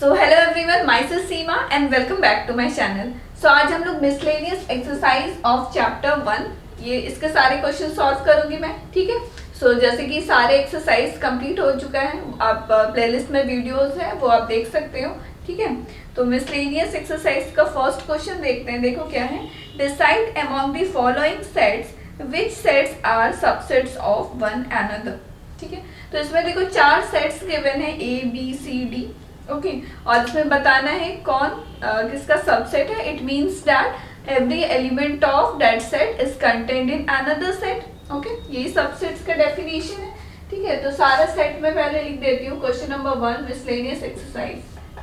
So hello everyone, myself Seema and welcome back to my channel. So आज हम लोग miscellaneous exercise of chapter 1 ये इसके सारे क्वेश्चन सॉल्व करूंगी मैं, ठीक है। सो जैसे कि सारे एक्सरसाइज कंप्लीट हो चुका है, आप प्लेलिस्ट में वीडियोस है वो आप देख सकते हो, ठीक है। तो मिसलेनियस एक्सरसाइज का फर्स्ट क्वेश्चन देखते हैं। देखो क्या है, decide among the following sets which sets are subsets of one another, ठीक है। तो इसमें देखो 4 सेट्स गिवन है A B C D, okay. और इसमें बताना है कौन किसका सबसेट है। It means that every element of that set is contained in another set, okay. यही सबसेट्स का डेफिनेशन है, ठीक है। तो सारा सेट में पहले लिख देती हूँ। क्वेश्चन नंबर 1 मिसलेनियस एक्सरसाइज,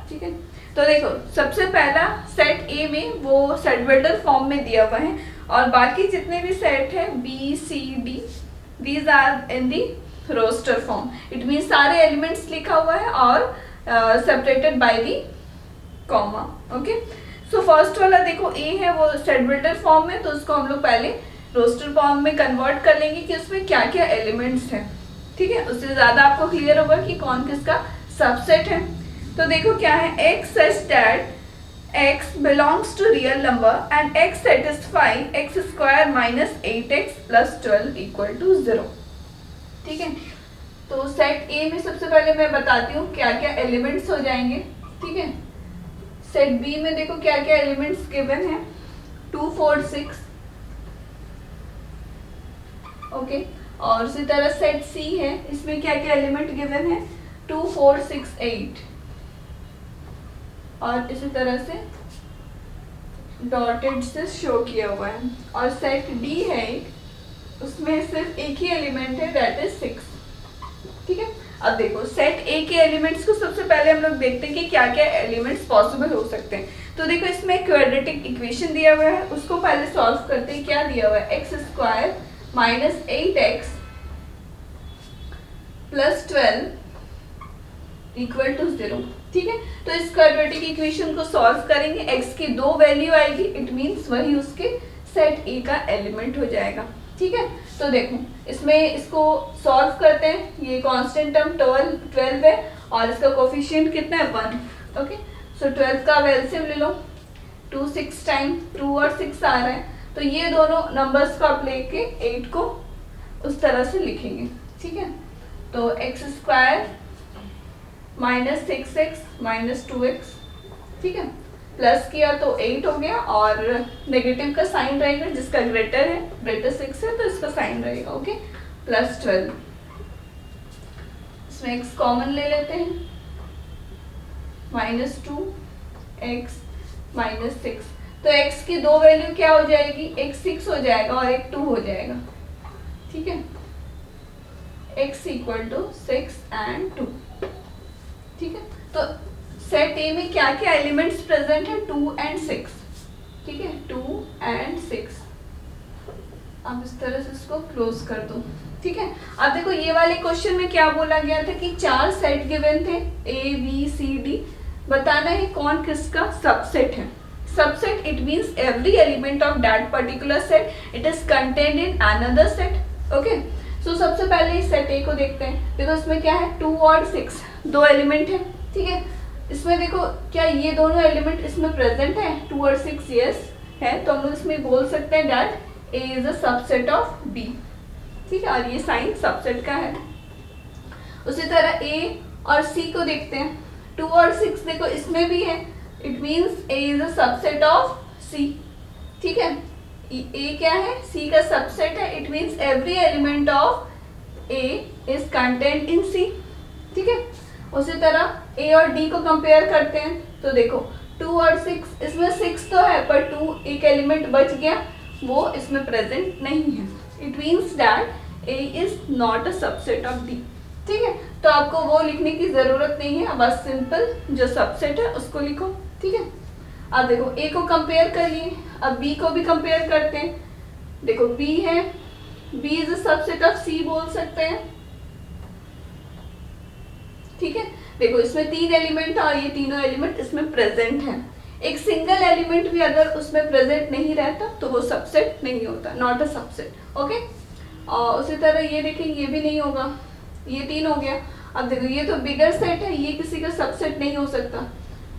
ठीक है। तो देखो सबसे पहला सेट ए में वो सेट बिल्डर फॉर्म में दिया हुआ है, और बाकी जितने भी सेट है B C D these are in the roster form. It means सारे एलिमेंट्स लिखा हुआ है और separated by the comma, okay. So first वाला देखो ए है वो सेट बिल्डर फॉर्म में, तो उसको हम लोग पहले रोस्टर फॉर्म में कन्वर्ट कर लेंगे कि उसमें क्या क्या एलिमेंट्स हैं, ठीक है। उससे ज्यादा आपको क्लियर होगा कि कौन किसका सबसेट है। तो देखो क्या है, x such that x belongs to real number and x satisfy x square minus 8x plus 12 equal to 0, ठीक है। तो सेट ए में सबसे पहले मैं बताती हूँ क्या क्या एलिमेंट्स हो जाएंगे, ठीक है। सेट बी में देखो क्या क्या एलिमेंट्स गिवन है, 2 4 6, ओके। और इसी तरह सेट सी है, इसमें क्या क्या एलिमेंट गिवन है, 2 4 6 8, और इसी तरह से डॉटेड से शो किया हुआ है। और सेट डी है, उसमें सिर्फ एक ही एलिमेंट है, दैट इज 6, ठीक है। अब देखो सेट ए के एलिमेंट्स को सबसे पहले हम लोग देखते हैं कि क्या क्या एलिमेंट्स पॉसिबल हो सकते हैं। तो देखो इसमें क्वाड्रेटिक इक्वेशन दिया हुआ है, उसको पहले सॉल्व करते हैं। क्या दिया हुआ है, x square minus 8x plus 12 equal to 0, ठीक है। तो इस क्वाड्रेटिक इक्वेशन को सॉल्व करेंगे, x की 2 वैल्यू आएगी, इट मीन्स वही उसके सेट ए का एलिमेंट हो जाएगा, ठीक है। तो देखो इसमें इसको सॉल्व करते हैं। ये कांस्टेंट टर्म 12 है और इसका कोफिशिएंट कितना है, 1, ओके। सो 12 का एलसीएम ले लो, 2 6 टाइम 2 और 6 आ रहा है, तो ये दोनों नंबर्स को आप लेके 8 को उस तरह से लिखेंगे, ठीक है। तो x square minus 6x minus 2x, ठीक है। प्लस किया तो 8 हो गया, और नेगेटिव का साइन रहेगा, जिसका ग्रेटर है, ग्रेटर 6 है तो इसका साइन रहेगा, ओके। प्लस 12, इसमें x कॉमन ले लेते हैं, माइनस 2x माइनस 6। तो x की 2 वैल्यू क्या हो जाएगी, एक 6 हो जाएगा और एक 2 हो जाएगा, ठीक है। x इक्वल टू 6 एंड 2, ठीक है। तो सेट ए में क्या क्या एलिमेंट्स प्रेजेंट है, 2 and 6, ठीक है, 2 and 6। अब इस तरह से इसको क्लोज कर दो, ठीक है। अब देखो ये वाले क्वेश्चन में क्या बोला गया था कि 4 सेट गिवन थे ए बी सी डी, बताना है कौन किसका सबसेट है। Subset it means every element of that particular set it is contained in another set, okay. So सबसे पहले इस सेट ए को देखते हैं। देखो इसमें क्या है, 2 और 6 दो एलिमेंट है, ठीक है। इसमें देखो क्या ये दोनों एलिमेंट इसमें प्रेजेंट है, 2 और 6 यस है, तो हम लोग इसमें बोल सकते हैं that A is a subset of B, ठीक है। और ये साइन सबसेट का है। उसी तरह ए और सी को देखते हैं, 2 और 6 देखो इसमें भी है, it means A is a subset of C, ठीक है। ए क्या है, सी का सबसेट है, it means every element of A is contained in C, ठीक है। उसी तरह ए और डी को कंपेयर करते हैं, तो देखो 2 और 6, इसमें 6 तो है पर 2 एक एलिमेंट बच गया, वो इसमें प्रेजेंट नहीं है, it means that A is not a subset of D, ठीक है। तो आपको वो लिखने की जरूरत नहीं है, बस सिंपल जो सबसेट है उसको लिखो, ठीक है। अब देखो ए को कंपेयर कर लिए, अब बी को भी कंपेयर करते हैं। देखो बी है, B is a subset of C बोल सकते हैं, ठीक है। देखो इसमें 3 एलिमेंट और ये तीनों एलिमेंट इसमें प्रेजेंट हैं। एक सिंगल एलिमेंट भी अगर उसमें प्रेजेंट नहीं रहता तो वो सबसेट नहीं होता, नॉट अ सबसेट, ओके। और उसी तरह ये देखें, ये भी नहीं होगा, ये 3 हो गया। अब देखो ये तो बिगर सेट है, ये किसी का सबसेट नहीं हो सकता,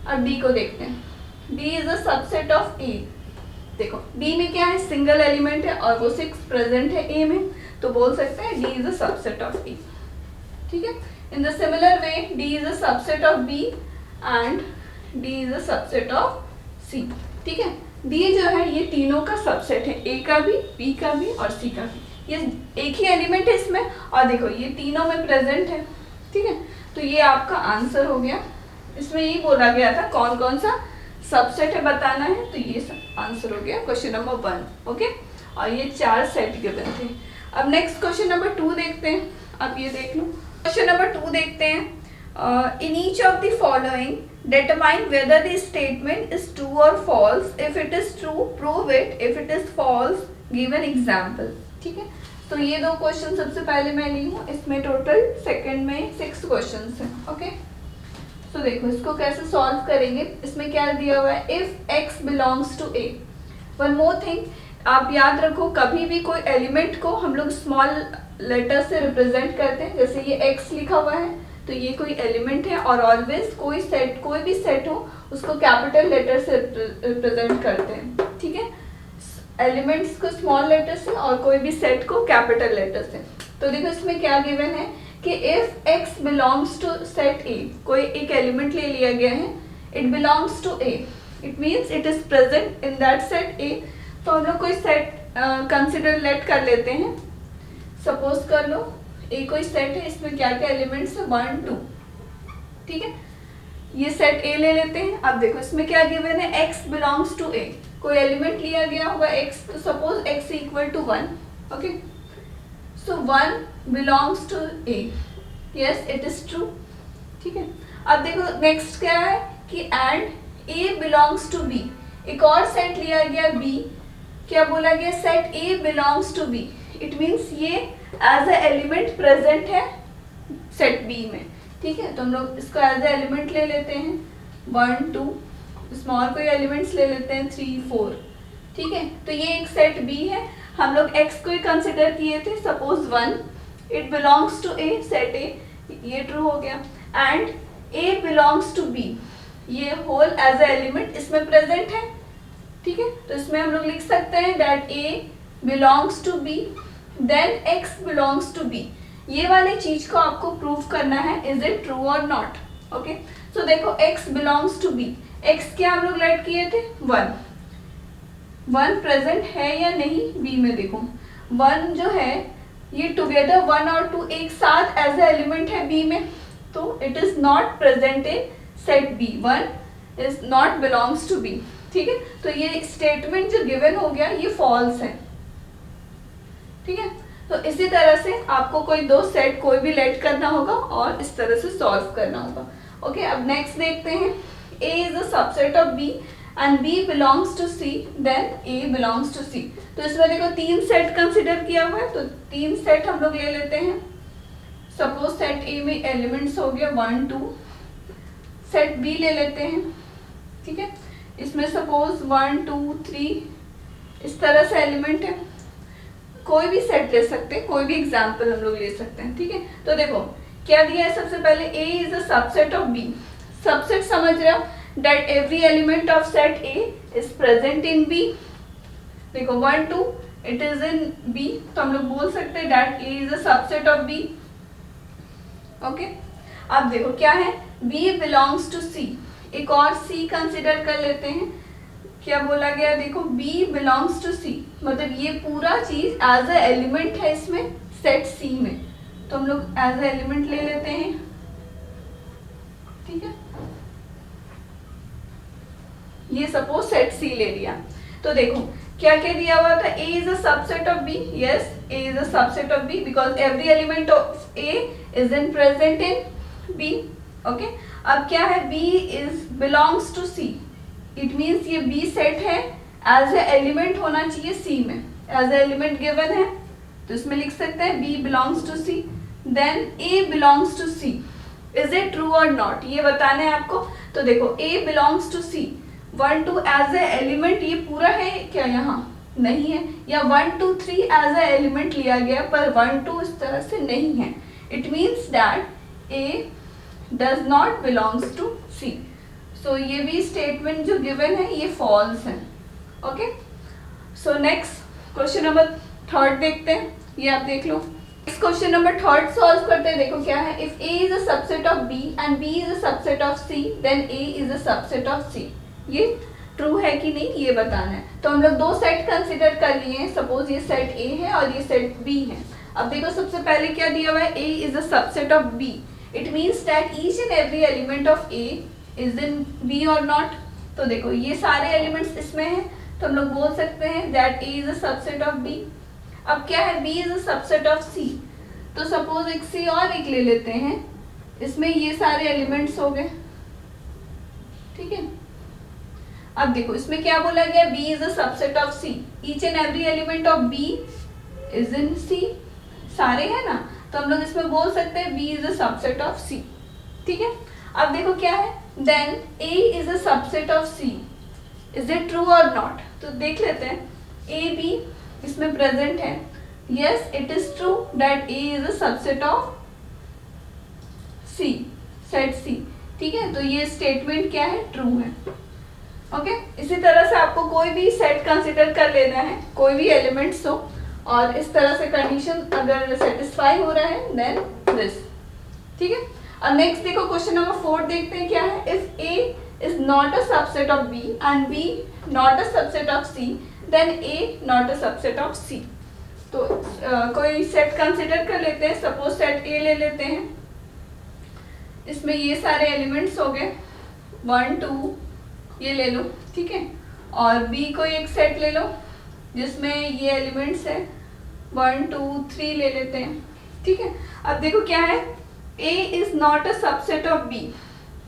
अब डी को देखते हैं। D is a subset of A. देखो डी में क्या है, सिंगल एलिमेंट है और वो 6 प्रेजेंट है ए में, तो बोल सकते हैं D is a subset of A. ठीक है, in the similar way D is a subset of B and D is a subset of C. ठीक है, डी जो है ये तीनों का सबसेट है, ए का भी, बी का भी और सी का भी। ये एक ही एलिमेंट है इसमें और देखो ये तीनों में प्रेजेंट है। ठीक है, तो ये आपका आंसर हो गया। इसमें यही बोला गया था कौन कौन सा सबसेट है बताना है, तो ये आंसर हो गया क्वेश्चन नंबर 1। ओके, और ये 4 सेट गिवन थे। अब नेक्स्ट क्वेश्चन नंबर 2 देखते हैं। अब ये देख लो, क्वेश्चन नंबर 2 देखते हैं। In each of the following determine whether the statement is true or false. If it is true, prove it. If it is false, give an example. ठीक है, तो ये 2 क्वेश्चन सबसे पहले मैं ली हूँ। इसमें टोटल सेकंड में 6 क्वेश्चंस हैं। ओके, तो देखो इसको कैसे सॉल्व करेंगे। इसमें क्या दिया हुआ है, if x belongs to a। One more thing, आप याद रखो कभी भी कोई एलिमेंट को हम लोग स्मॉल लेटर से रिप्रेजेंट करते हैं। जैसे ये x लिखा हुआ है तो ये कोई एलिमेंट है, और ऑलवेज कोई भी सेट हो उसको कैपिटल लेटर से रिप्रेजेंट करते हैं। ठीक है, एलिमेंट्स को स्मॉल लेटर से और कोई भी सेट को कैपिटल लेटर से। तो देखो इसमें क्या गिवन है कि if x belongs to set A, कोई एक एलिमेंट ले लिया गया है, it belongs to A, it means it is present in that set A। तो हम लोग कोई सेट कंसिडर लेट कर लेते हैं। सपोज कर लो ए कोई सेट है, इसमें क्या क्या एलिमेंट्स है, 1 2। ठीक है, ये सेट ए ले लेते हैं। अब देखो इसमें क्या गिवन है, x बिलोंग्स टू ए, कोई एलिमेंट लिया गया होगा x, तो suppose x equal to 1। Okay, so 1 belongs to A, yes it is true. ठीक है, अब देखो नेक्स्ट क्या है कि and a belongs to b, एक और सेट लिया गया b, क्या बोला गया, set a belongs to b, it means ये एज ए एलिमेंट प्रेजेंट है सेट बी में। ठीक है, तो हम लोग इसको एज ए एलिमेंट ले लेते हैं 1 2, स्मॉल कोई एलिमेंट्स ले लेते हैं 3 4। ठीक है, तो ये एक सेट बी है, हम लोग x को ही कंसिडर किए थे। Suppose 1, it belongs to A, set A, ये ट्रू हो गया। And a belongs to b, ये होल एज ए एलिमेंट इसमें प्रेजेंट है। ठीक है, तो इसमें हम लोग लिख सकते हैं that a belongs to b, then x belongs to b। ये वाली चीज को आपको प्रूव करना है, इज इट ट्रू और नॉट। ओके, सो देखो x belongs to b, x क्या हम लोग लेट किए थे 1 प्रेजेंट है या नहीं b में। देखो 1 जो है ये टुगेदर 1 और 2 एक साथ एज ए एलिमेंट है b में, तो it is not present in set b, 1 is not belongs to b। ठीक है, तो ये स्टेटमेंट जो गिवन हो गया ये फॉल्स है। ठीक है, तो इसी तरह से आपको कोई 2 सेट कोई भी लेट करना होगा और इस तरह से सॉल्व करना होगा। ओके, अब नेक्स्ट देखते हैं, A is a subset of B and B belongs to C, then A belongs to C। तो इसमें देखो 3 सेट कंसिडर किया हुआ है, तो 3 सेट हम लोग ले लेते हैं। सपोज सेट A में एलिमेंट्स हो गया 1 2, सेट B ले लेते हैं। ठीक है, इसमें सपोज 1 2 3 इस तरह से एलिमेंट है। कोई भी सेट ले सकते हैं, कोई भी एग्जाम्पल हम लोग ले सकते हैं। ठीक है, तो देखो क्या दिया है, सबसे पहले A is a subset of B। Subset समझ रहे हो, that every element of set A is present in B। देखो 1 2 इट इज इन B, तो हम लोग बोल सकते हैं that A is a subset of B। Okay, अब देखो क्या है, B बिलोंग्स टू C, एक और C कंसिडर कर लेते हैं। क्या बोला गया, देखो B बिलोंग्स टू C, मतलब ये पूरा चीज एज ए एलिमेंट है इसमें सेट C में, तो हम लोग एज ए एलिमेंट ले लेते हैं। ठीक है, ये सपोज सेट C ले लिया, तो देखो क्या क्या दिया हुआ था, A is a subset of B, yes A is a subset of B because every element of A is in present in B। Okay, अब क्या है, B is belongs to C, it means ये B set है, as A element होना चाहिए C में, as A element given है, तो इसमें लिख सकते हैं B belongs to C, then A belongs to C। Is it true और नॉट, ये बताना है आपको। तो देखो A belongs to C, 1 2 as A element ये पूरा है क्या, यहाँ नहीं है, या 1 2 3 एज ए एलिमेंट लिया गया पर 1 2 इस तरह से नहीं है, it means that A does not belongs to C। So ये भी स्टेटमेंट जो गिवन है ये फॉल्स है। Okay, so next question number third देखते हैं, ये आप देख लो। इस क्वेश्चन नंबर थर्ड सॉल्व करते हैं। देखो क्या है, if A is a subset of B and B is a subset of C then A is a subset of C. ये ट्रू है कि नहीं ये बताना है। तो हम लोग दो सेट कंसिडर कर लिए हैं, सपोज ये सेट ए है और ये सेट बी है। अब देखो सबसे पहले क्या दिया हुआ है, A is a subset of B, it means that each and every element of A is in B और नॉट। तो देखो ये सारे एलिमेंट्स इसमें हैं, तो हम लोग बोल सकते हैं that A is a subset of B. अब क्या है, B is a subset of C, तो सपोज एक सी और एक ले लेते हैं, इसमें ये सारे एलिमेंट्स हो गए, ठीक है। अब देखो इसमें क्या बोला गया, B is a subset of C, each and every element of B is in C, सारे है ना, तो हम लोग इसमें बोल सकते हैं B is a subset of C, ठीक है। अब देखो क्या है, then A is a subset of C, is it true और नॉट। तो देख लेते हैं, ए बी इसमें प्रेजेंट है, yes it is true that A is a subset of C, set C, ठीक है। तो ये स्टेटमेंट क्या है, ट्रू है। ओके, इसी तरह से आपको कोई भी सेट कंसीडर कर लेना है, कोई भी एलिमेंट्स हो, और इस तरह से कंडीशन अगर सेटिस्फाई हो रहा है देन दिस, ठीक है। अब नेक्स्ट देखो क्वेश्चन नंबर 4 देखते हैं क्या है, if A is not a subset of B and B not a subset of C then A not a subset of C. तो कोई सेट कंसीडर कर लेते हैं, सपोज सेट ए ले लेते हैं, इसमें ये सारे एलिमेंट्स हो गए 1 2, ये ले लो, ठीक है। और बी को एक सेट ले लो जिसमें ये एलिमेंट्स है 1 2 3 ले लेते हैं, ठीक है। अब देखो क्या है, A is not a subset of B,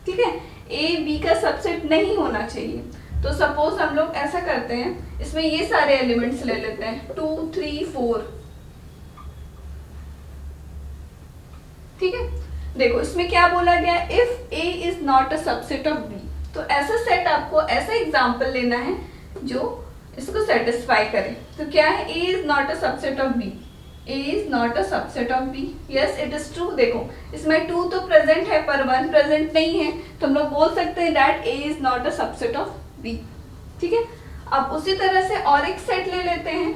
ठीक है, ए बी का सबसेट नहीं होना चाहिए। तो सपोज हम लोग ऐसा करते हैं, इसमें ये सारे एलिमेंट्स ले लेते हैं 2 3 4, ठीक है। देखो इसमें क्या बोला गया, if A is not a subset of B, तो ऐसा सेट आपको, ऐसा एग्जांपल लेना है जो इसको सेटिस्फाई करे। तो क्या है, A is not a subset of B, A is not a subset of B, yes it is true. देखो इसमें 2 तो प्रेजेंट है पर 1 प्रेजेंट नहीं है, तो हम लोग बोल सकते हैं that A is not a subset of B, ठीक है। अब उसी तरह से और एक सेट ले लेते हैं,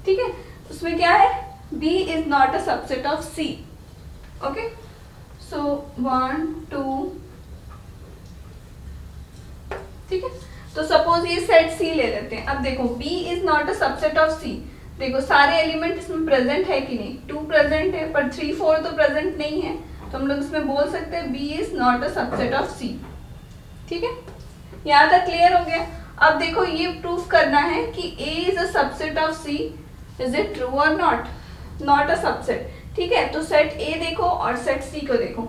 ठीक है, उसमें क्या है, B is not a subset of C. Okay, so 1 2, ठीक है। तो सपोज ये सेट सी ले लेते हैं। अब देखो B is not a subset of C, देखो सारे एलिमेंट इसमें प्रेजेंट है कि नहीं, 2 प्रेजेंट है पर 3 4 तो प्रेजेंट नहीं है, तो हम लोग इसमें बोल सकते हैं B is not a subset of C, ठीक है। यहाँ तक क्लियर हो गया। अब देखो ये प्रूफ करना है कि A is a subset of C, is it true और नॉट, नॉट अ सबसेट, ठीक है। तो सेट ए देखो और सेट सी को देखो,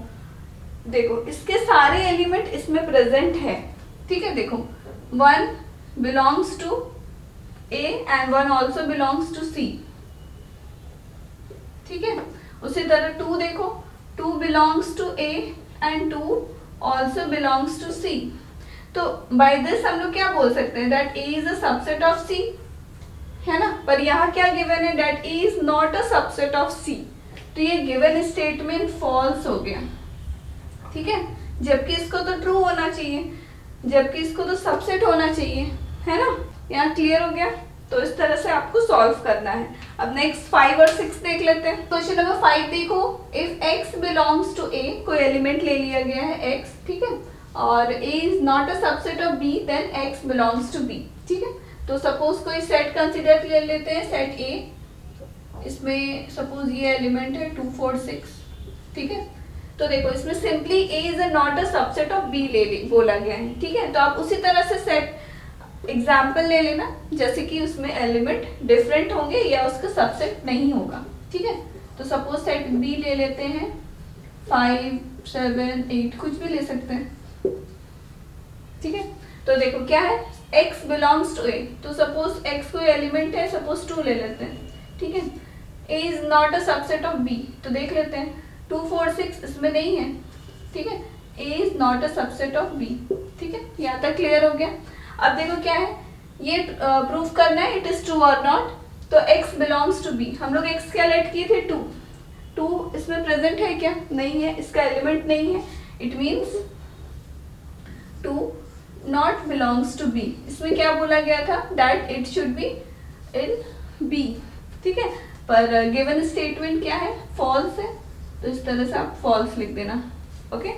देखो इसके सारे एलिमेंट इसमें प्रेजेंट है, ठीक है। देखो 1 belongs to A and 1 also belongs to C, ठीक है। उसी तरह 2 देखो, 2 belongs to A and 2 also belongs to C. तो बाय दिस हम लोग क्या बोल सकते हैं, that A is a subset of C, है ना। पर यहाँ क्या गिवन है, that A is not a subset of C, तो ये गिवन स्टेटमेंट फॉल्स हो गया, ठीक है। जबकि इसको तो ट्रू होना चाहिए, जबकि इसको तो सबसेट होना चाहिए, है ना। यहाँ क्लियर हो गया। तो इस तरह से आपको सॉल्व करना है। अब नेक्स्ट 5 और 6 देख लेते हैं। क्वेश्चन नंबर 5 देखो, if x belongs to a, कोई एलिमेंट ले लिया गया है x, ठीक है, और a is not a subset of b then x belongs to b, ठीक है। तो सपोज कोई सेट कंसीडर ले लेते हैं, सेट a, इसमें सपोज ये एलिमेंट है 2 4 6, ठीक है। तो देखो इसमें simply a is not a subset of b बोला गया है, ठीक है। तो आप उसी तरह से सेट एग्जाम्पल ले लेना, जैसे कि उसमें एलिमेंट डिफरेंट होंगे या उसका सबसेट नहीं होगा, ठीक है। तो सपोज सेट बी ले लेते हैं 5 7 8, कुछ भी ले सकते हैं, ठीक है। तो देखो क्या है, x बिलोंग्स टू a, तो सपोज x कोई एलिमेंट है, सपोज 2 ले लेते हैं, ठीक है। a is not a subset of b, तो देख लेते हैं 2 4 6 इसमें नहीं है, ठीक है। a is not a subset of b, ठीक है। यहाँ तक क्लियर हो गया। अब देखो क्या है, ये प्रूफ करना है इट इज ट्रू और नॉट। तो x बिलोंग्स टू b, हम लोग x क्या लेट किए थे 2 इसमें प्रेजेंट है क्या, नहीं है, इसका एलिमेंट नहीं है, it means 2 not belongs to B. इसमें क्या बोला गया था, that it should be in B, ठीक है, पर गिवन स्टेटमेंट क्या है, फॉल्स है, तो इस तरह से आप फॉल्स लिख देना। ओके,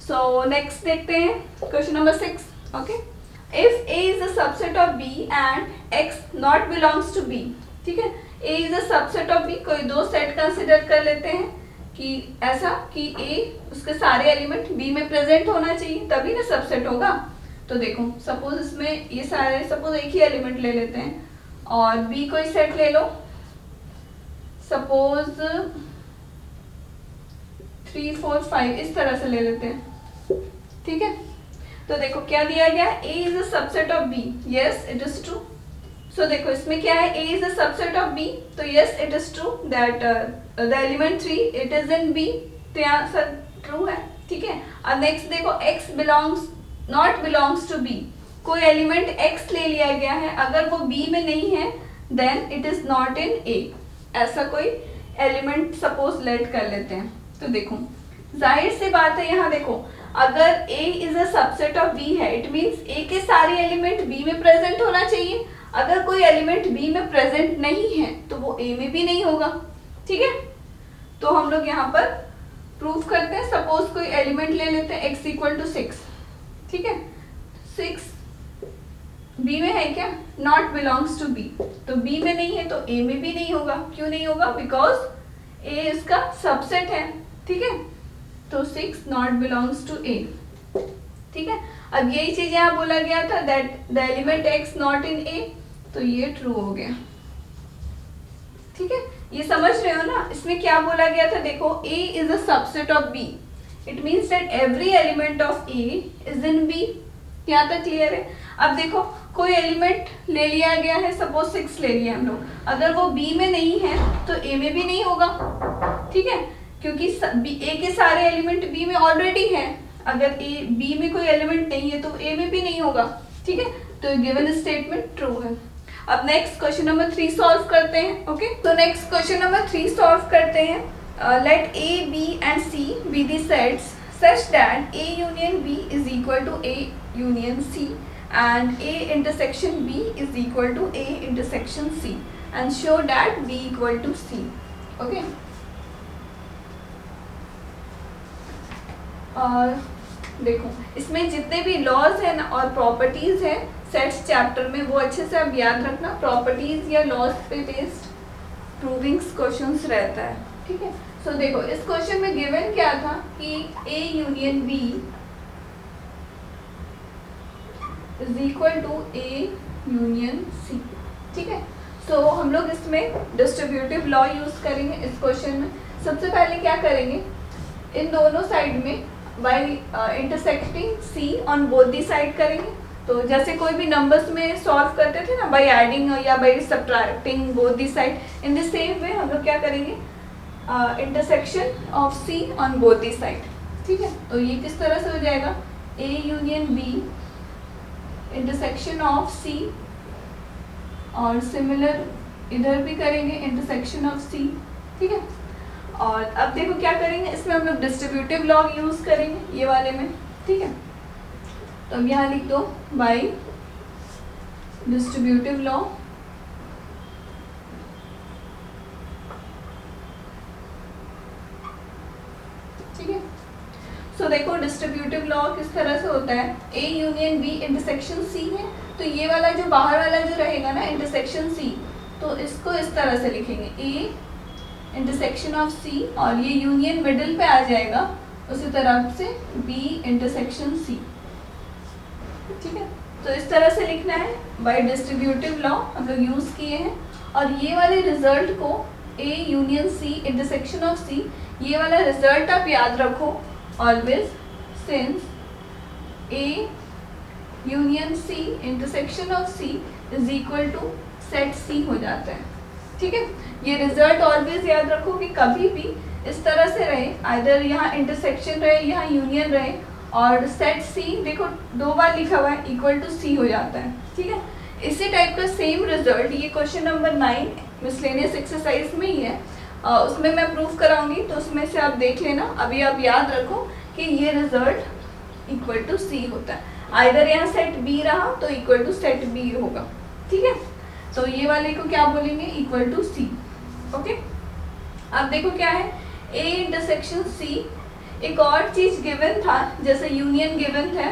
सो नेक्स्ट देखते हैं question number 6। Okay, if A is a subset of B and X not belongs to B, ठीक है, A is a subset of B, कोई दो सेट कंसिडर कर लेते हैं कि ऐसा कि ए उसके सारे एलिमेंट बी में प्रेजेंट होना चाहिए तभी ना सबसेट होगा। तो देखो सपोज इसमें ये सारे, सपोज एक ही एलिमेंट ले लेते हैं और बी कोई सेट ले लो, सपोज 3 4 5 इस तरह से ले लेते हैं, ठीक है। तो देखो क्या दिया गया, A is a subset of B, yes it is true. So देखो इसमें क्या है, A is a subset of B, तो yes it is true that the element 3 it is in B, तो यहाँ सर ट्रू है, ठीक है। अब नेक्स्ट देखो x belongs not belongs to B, कोई एलिमेंट एक्स ले लिया गया है, अगर वो बी में नहीं है then it is not in A, ऐसा कोई एलिमेंट सपोज लेट कर लेते हैं। तो देखो जाहिर सी बात है, यहाँ देखो अगर A is a subset of B है, इट मींस A के सारे एलिमेंट B में प्रेजेंट होना चाहिए। अगर कोई एलिमेंट B में प्रेजेंट नहीं है तो वो A में भी नहीं होगा, ठीक है। तो हम लोग यहाँ पर प्रूफ करते हैं, सपोज कोई एलिमेंट ले लेते हैं x इक्वल टू 6, ठीक है, 6 B में है क्या, नॉट बिलोंग्स टू B, तो B में नहीं है तो A में भी नहीं होगा। क्यों नहीं होगा, बिकॉज A इसका सबसेट है, ठीक है, तो 6 नॉट बिलोंग्स टू A, ठीक है। अब यही चीज यहाँ बोला गया था that the element x not in A, तो ये ट्रू हो गया, ठीक है। ये समझ रहे हो ना, इसमें क्या बोला गया था, देखो A is a subset of B, it means that every element of A is in B। यहाँ तक क्लियर है। अब देखो कोई एलिमेंट ले लिया गया है, सपोज 6 ले लिया हम लोग, अगर वो B में नहीं है तो A में भी नहीं होगा, ठीक है, क्योंकि A के सारे एलिमेंट B में ऑलरेडी हैं। अगर B में कोई एलिमेंट नहीं है तो A में भी नहीं होगा, ठीक है, तो गिवन स्टेटमेंट ट्रू है। अब नेक्स्ट क्वेश्चन नंबर 3 सॉल्व करते हैं। ओके, तो नेक्स्ट क्वेश्चन नंबर 3 सॉल्व करते हैं। Let A, B and C be the sets such that A union B is equal to A union C and A intersection B is equal to A intersection C and show that B equal to C. Okay. और देखो इसमें जितने भी laws है ना और properties है sets chapter में, वो अच्छे से आप याद रखना। प्रॉपर्टीज या लॉज पे बेस्ड प्रूविंग्स क्वेश्चंस रहता है, ठीक है। सो देखो इस क्वेश्चन में गिवन क्या था कि A union B is equal to A union C, ठीक है। सो हम लोग इसमें डिस्ट्रीब्यूटिव लॉ यूज करेंगे इस क्वेश्चन में। सबसे पहले क्या करेंगे, इन दोनों साइड में by intersecting C on both the side करेंगे। तो जैसे कोई भी नंबर्स में सॉल्व करते थे ना, बाय एडिंग या by subtracting both the side, in the same way हम लोग क्या करेंगे, intersection of C on both the side, ठीक है। तो ये किस तरह से हो जाएगा, A union B intersection of C, और सिमिलर इधर भी करेंगे इंटरसेक्शन ऑफ C, ठीक है। और अब देखो क्या करेंगे, इसमें हम लोग डिस्ट्रीब्यूटिव लॉ यूज करेंगे ये वाले में, ठीक है। तो अब यहाँ लिख दो बाय डिस्ट्रीब्यूटिव लॉ, ठीक है। सो देखो डिस्ट्रीब्यूटिव लॉ किस तरह से होता है, A union B intersection C है, तो ये वाला जो बाहर वाला जो रहेगा ना इंटरसेक्शन C, तो इसको इस तरह से लिखेंगे A इंटरसेक्शन ऑफ C, और ये यूनियन मिडिल पे आ जाएगा उसी तरह से B इंटरसेक्शन C, ठीक है। तो इस तरह से लिखना है, बाय डिस्ट्रीब्यूटिव लॉ हम लोग यूज किए हैं। और ये वाले रिजल्ट को A union C intersection of C, ये वाला रिजल्ट आप याद रखो always, since A union C intersection of C is equal to set C हो जाता है, ठीक है। ये रिजल्ट ऑलवेज याद रखो कि कभी भी इस तरह से रहे, आइदर यहाँ इंटरसेक्शन रहे यहाँ यूनियन रहे, और सेट C देखो 2 बार लिखा हुआ है इक्वल टू C हो जाता है, ठीक है। इसी टाइप का सेम रिजल्ट ये क्वेश्चन नंबर 9 मिसलेनियस एक्सरसाइज में ही है, उसमें मैं प्रूफ कराऊंगी, तो उसमें से आप देख लेना। अभी आप याद रखो कि ये रिजल्ट इक्वल टू सी होता है। आइदर यहाँ सेट बी रहा तो इक्वल टू सेट बी होगा, ठीक है। तो ये वाले को क्या बोलेंगे, इक्वल टू सी। ओके, अब देखो क्या है, ए इंटरसेक्शन सी। एक और चीज गिवन था, जैसे यूनियन गिवन था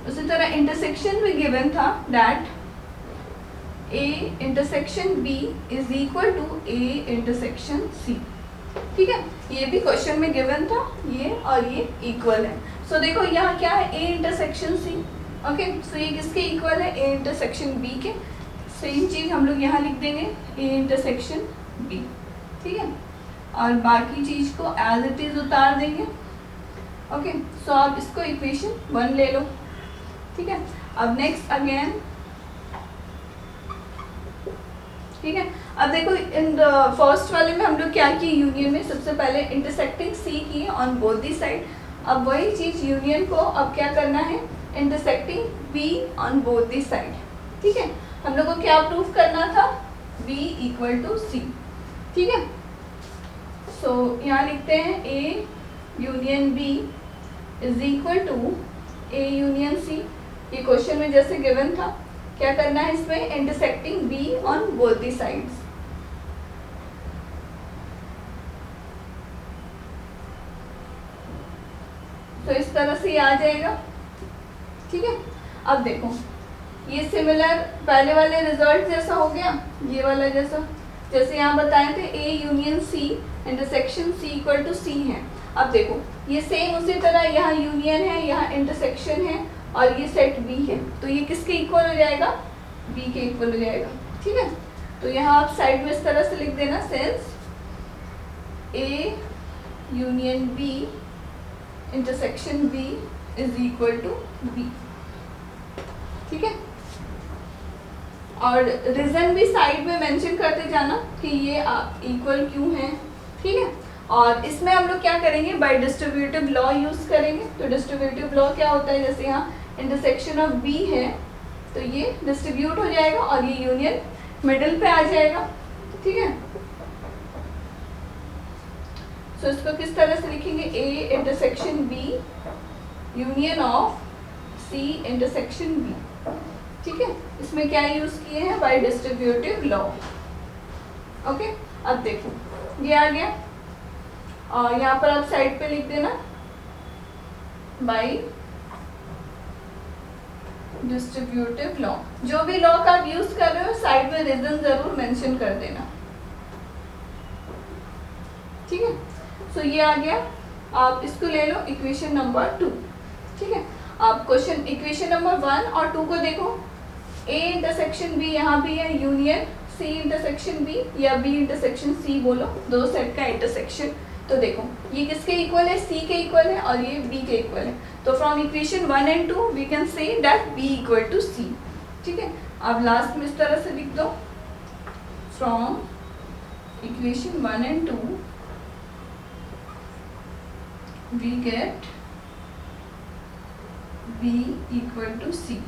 उसी तरह इंटरसेक्शन भी गिवन था, that A intersection B is equal to A intersection C, ठीक है। ये भी क्वेश्चन में गिवन था, ये और ये इक्वल है। सो देखो यहाँ क्या है, ए इंटरसेक्शन सी। ओके, सो ये किसके इक्वल है, ए इंटरसेक्शन बी के। सेम चीज हम लोग यहाँ लिख देंगे, ए इंटरसेक्शन बी, ठीक है। और बाकी चीज को एज इट इज उतार देंगे। ओके, सो आप इसको इक्वेशन 1 ले लो, ठीक है। अब नेक्स्ट अगेन, ठीक है। अब देखो इन फर्स्ट वाले में हम लोग क्या किए, यूनियन में सबसे पहले इंटरसेक्टिंग सी किए ऑन बोथ दी साइड। अब वही चीज यूनियन को अब क्या करना है, intersecting be on both the side, ठीक है। हम लोग को क्या प्रूफ करना था, बी इक्वल टू सी, ठीक है। सो यहाँ लिखते हैं A union B is equal to A union C. ये क्वेश्चन में जैसे गिवन था, क्या करना है इसमें, intersecting be on both the sides. तो इस तरह से ये आ जाएगा, ठीक है। अब देखो ये सिमिलर पहले वाले रिजल्ट जैसा हो गया, ये वाला जैसा, जैसे यहाँ बताए थे A union C intersection C equal to C है। अब देखो ये सेम उसी तरह यहाँ यूनियन है, यहाँ इंटरसेक्शन है और ये सेट बी है, तो ये किसके इक्वल हो जाएगा, बी के इक्वल हो जाएगा, ठीक है। तो यहाँ आप साइड में इस तरह से लिख देना, since A union B intersection B is equal to B, ठीक है। और रीजन भी साइड में मेंशन करते जाना कि ये इक्वल क्यों है, ठीक है। और इसमें हम लोग क्या करेंगे, बाय डिस्ट्रीब्यूटिव लॉ यूज करेंगे। तो डिस्ट्रीब्यूटिव लॉ क्या होता है, जैसे यहाँ इंटरसेक्शन ऑफ बी है तो ये डिस्ट्रीब्यूट हो जाएगा और ये यूनियन मिडिल पे आ जाएगा, ठीक है। सो इसको किस तरह से लिखेंगे, A intersection B union of C intersection B, ठीक है। इसमें क्या यूज किए हैं, बाय डिस्ट्रीब्यूटिव लॉ। ओके, अब देखो ये आ गया और यहाँ पर आप साइड पे लिख देना बाय डिस्ट्रीब्यूटिव लॉ। जो भी लॉ का आप यूज कर रहे हो साइड में रीजन जरूर मेंशन कर देना, ठीक है। सो ये आ गया, आप इसको ले लो इक्वेशन नंबर 2, ठीक है। आप क्वेश्चन इक्वेशन नंबर 1 और 2 को देखो, ए इंटरसेक्शन बी यहाँ भी है, यूनियन सी इंटरसेक्शन बी या बी इंटरसेक्शन सी बोलो, दो सेट का इंटरसेक्शन। तो देखो ये किसके इक्वल है, सी के इक्वल है और ये बी के इक्वल है। तो from equation 1 and 2 we can say that B equal to C, ठीक है। अब लास्ट में इस तरह से लिख दो, from equation 1 and 2 we get B equal to C,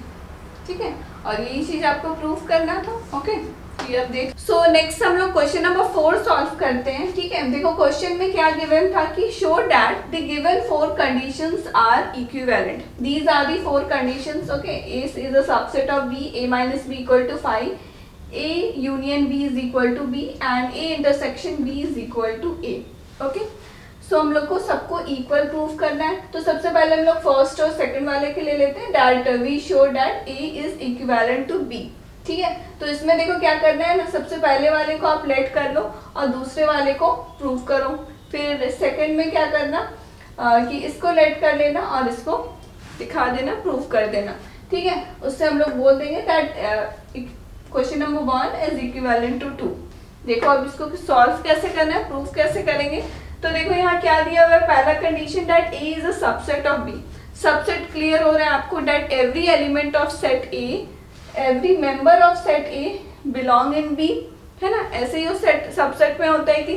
ठीक है। और यही चीज आपको प्रूफ करना था, ओके। ये अब देख, सो नेक्स्ट हम लोग क्वेश्चन नंबर 4 सॉल्व करते हैं, ठीक है। देखो क्वेश्चन में क्या गिवन था कि show that the given 4 conditions are equivalent. These are the 4 conditions, okay. A is a subset of B, A minus B equal to 5, A union B is equal to B and A intersection B is equal to A, okay. So हम लोग को सबको equal proof करना है। तो सबसे पहले हम लोग फर्स्ट और सेकंड वाले के ले लेते हैं, that we show that A is equivalent to B, ठीक है। तो इसमें देखो क्या करना है ना, सबसे पहले वाले को आप लेट कर लो और दूसरे वाले को प्रूव करो। फिर सेकंड में क्या करना कि इसको लेट कर लेना और इसको दिखा देना, प्रूव कर देना, ठीक है। उससे हम लोग बोल देंगे that question number 1 is equivalent to 2। देखो अब इसको सॉल्व कैसे करना है, प्रूफ कैसे करेंगे। तो देखो यहाँ क्या दिया हुआ है, पहला condition that A is a subset of B। Subset clear हो रहा है आपको, that every element of set A, every member of set A belong in B, है ना। ऐसे ही सेट सबसेट में होता है कि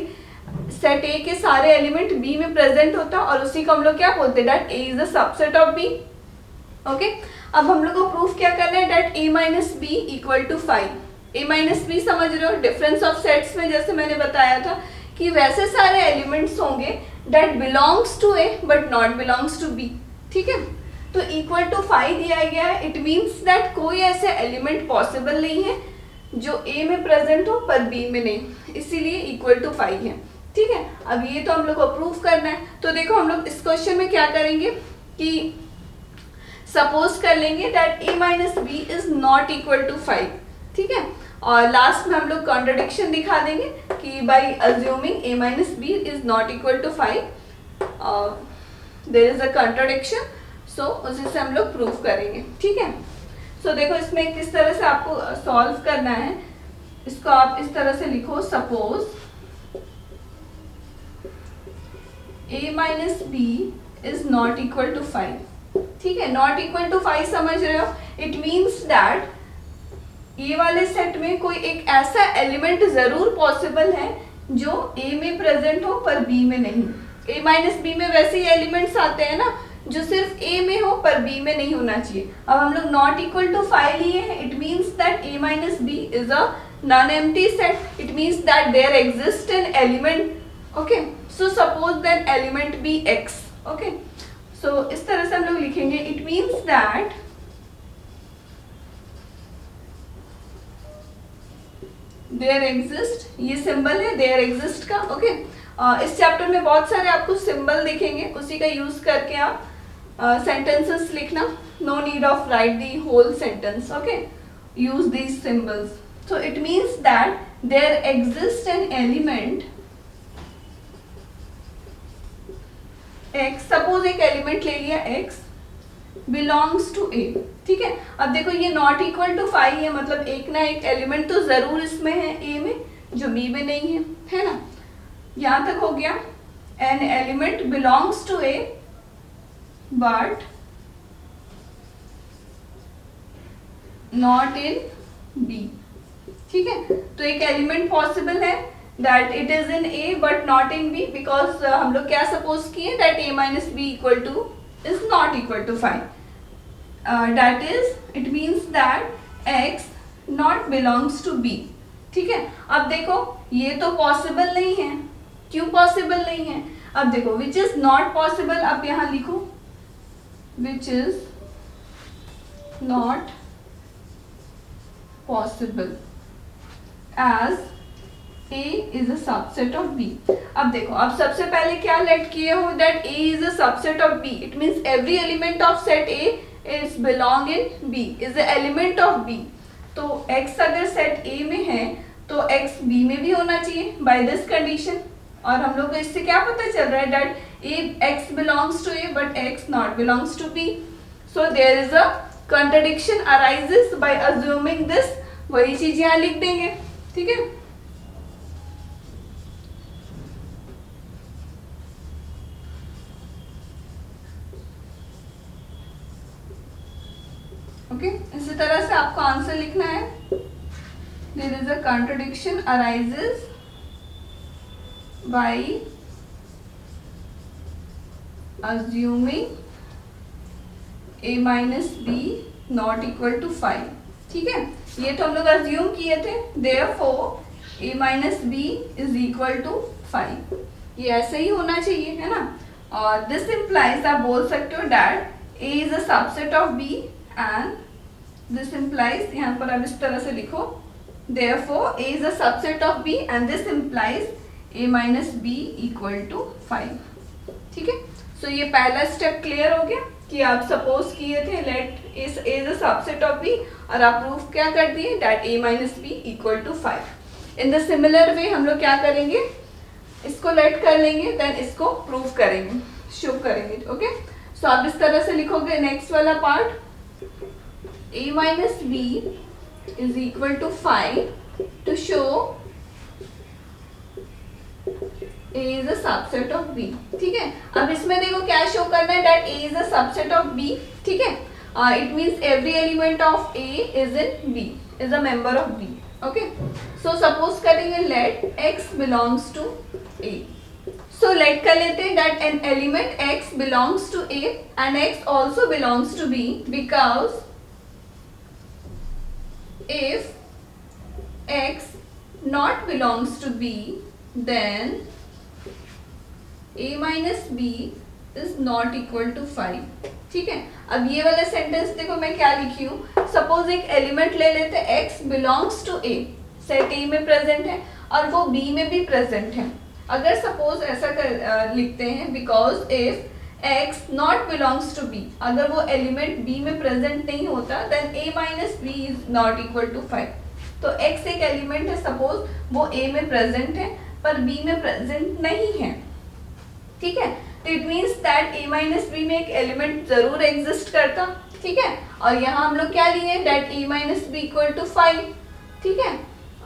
सेट A के सारे एलिमेंट B में प्रेजेंट होता है और उसी को हम लोग क्या बोलते हैं, that A is a subset of B, okay. अब हम लोग को प्रूफ क्या करना है, that A minus B equal to 5। A minus B समझ रहे हो, डिफरेंस ऑफ सेट्स में जैसे मैंने बताया था कि वैसे सारे एलिमेंट्स होंगे that belongs to A but not belongs to B, ठीक है। तो इक्वल टू 5 दिया गया है, इट मीन्स दैट कोई ऐसे एलिमेंट पॉसिबल नहीं है जो ए में प्रेजेंट हो पर बी में नहीं, इसीलिए इक्वल टू 5 है। ठीक है, अब ये तो हम लोग को प्रूफ करना है। तो देखो हम लोग इस क्वेश्चन में क्या करेंगे कि सपोज कर लेंगे that a minus B is not equal to 5। ठीक है, और लास्ट में हम लोग कॉन्ट्रडिक्शन दिखा देंगे कि by assuming a minus B is not equal to 5 there is a contradiction, so उसी से हम लोग प्रूफ करेंगे। ठीक है, सो देखो इसमें किस तरह से आपको सॉल्व करना है, इसको आप इस तरह से लिखो, suppose a minus B is not equal to 5। ठीक है, नॉट इक्वल टू 5 समझ रहे हो, इट मीन्स दैट ये वाले सेट में कोई एक ऐसा एलिमेंट जरूर पॉसिबल है जो a में प्रेजेंट हो पर b में नहीं। a माइनस बी में वैसे ही एलिमेंट्स आते हैं ना जो सिर्फ a में हो पर b में नहीं होना चाहिए। अब हम लोग नॉट इक्वल टू 5 लिए हैं, it means that a minus B is a non empty set, it means that there exist an element. Okay, so suppose that element be x। Okay, so इस तरह से हम लोग लिखेंगे, it means that there exist, ये symbol है there exist का। Okay, इस चैप्टर में बहुत सारे आपको सिंबल दिखेंगे, उसी का यूज करके आप सेंटेंसेस लिखना। No need of write the whole sentence. Okay, use these symbols. So it means that there exist an element x, suppose एक एलिमेंट ले लिया x बिलोंग्स टू a। ठीक है, अब देखो ये नॉट इक्वल टू 5 है, मतलब एक ना एक एलिमेंट तो जरूर इसमें है a में जो b में नहीं है ना। यहां तक हो गया, an element belongs to a but not in b। ठीक है, तो एक एलिमेंट पॉसिबल है that it is in A but not in B because हम लोग क्या सपोज किए that A minus B equal to is not equal to 5. That is it means that X not belongs to B. ठीक है, अब देखो ये तो पॉसिबल नहीं है, क्यों पॉसिबल नहीं है? अब देखो which is not possible, अब यहाँ लिखो which is not possible as A is a subset of B. अब देखो, अब सबसे पहले क्या लेट किए हो that A is a subset of B. It means every element of set A is belong in B, is the element of B. तो X अगर set A में है तो X B में भी होना चाहिए by this condition. और हम लोग को इससे क्या पता चल रहा है that X belongs to A but X not belongs to B. So there is a contradiction arises by assuming this. वही चीज यहाँ लिख देंगे। ठीक है, ओके, इसी तरह से आपको आंसर लिखना है। There is a contradiction arises by assuming a minus B not equal to 5। ठीक है, ये तो हम लोग अज्यूम किए थे, therefore a minus B is equal to 5। ये ऐसे ही होना चाहिए, है ना। और दिस इम्प्लाइज, आप बोल सकते हो that a is a subset of b and this implies, यहाँ पर आप इस तरह से लिखो therefore A is a subset of B and this implies A minus B equal to 5। ठीक है, सो ये पहला स्टेप क्लियर हो गया कि आप सपोज किए थे late A is a subset of B और आप प्रूफ क्या कर दिए that A minus B equal to 5। In the similar वे हम लोग क्या करेंगे, इसको लेट कर लेंगे देन इसको प्रूफ करेंगे, शो करेंगे। ओके, सो आप इस तरह से लिखोगे नेक्स्ट वाला part, A minus B is equal to 5 to show A is a subset of B। ठीक है, अब इसमें देखो क्या शो करना है that A is a subset of B। ठीक है, it means every element of A is in B, is a member of B। Okay, so suppose करेंगे let X belongs to A। So let कर लेते हैं that an element X belongs to A and X also belongs to B because if X not belongs to B then A minus B is not equal to 5। ठीक है, अब ये वाला sentence देखो मैं क्या लिखी हूँ, सपोज एक एलिमेंट ले लेते हैं x belongs to a, set a में प्रेजेंट है और वो b में भी प्रेजेंट है। अगर सपोज ऐसा लिखते हैं because if x not belongs to b, अगर वो एलिमेंट b में प्रेजेंट नहीं होता then a minus b is not equal to 5। तो x एक एलिमेंट है, सपोज वो a में प्रेजेंट है पर b में प्रेजेंट नहीं है। ठीक है, तो it means that a minus B में एक एलिमेंट जरूर एग्जिस्ट करता। ठीक है, और यहाँ हम लोग क्या लिए that a minus B equal to 5। ठीक है,